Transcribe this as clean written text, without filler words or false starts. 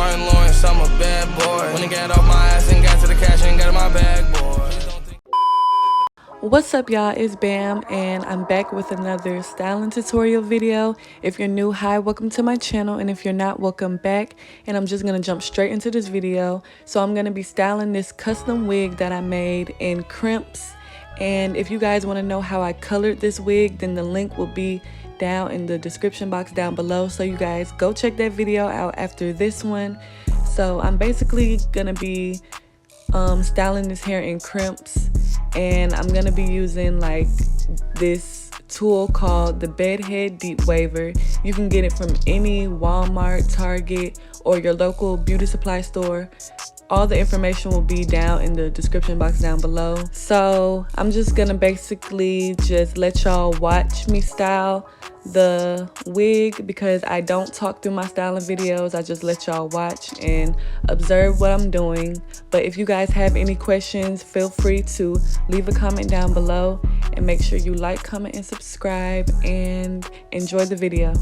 Martin Lawrence, I'm a bad boy. When I got off my ass and got to the cash and got in my bag, boy. What's up, y'all? It's Bam, and I'm back with another styling tutorial video. If you're new, hi, welcome to my channel, and if you're not, welcome back. And I'm just gonna jump straight into this video. So I'm gonna be styling this custom wig that I made in Crimps. And if you guys want to know how I colored this wig, then the link will be down in the description box down below, so you guys go check that video out after this one. So I'm basically gonna be styling this hair in Crimps, and I'm gonna be using like this tool called the Bedhead Deep Waver. You can get it from any Walmart, Target, or your local beauty supply store. All the information will be down in the description box down below. So I'm just gonna basically just let y'all watch me style the wig, because I don't talk through my styling videos. I just let y'all watch and observe what I'm doing. But if you guys have any questions, feel free to leave a comment down below, and make sure you like, comment, and subscribe, and enjoy the video.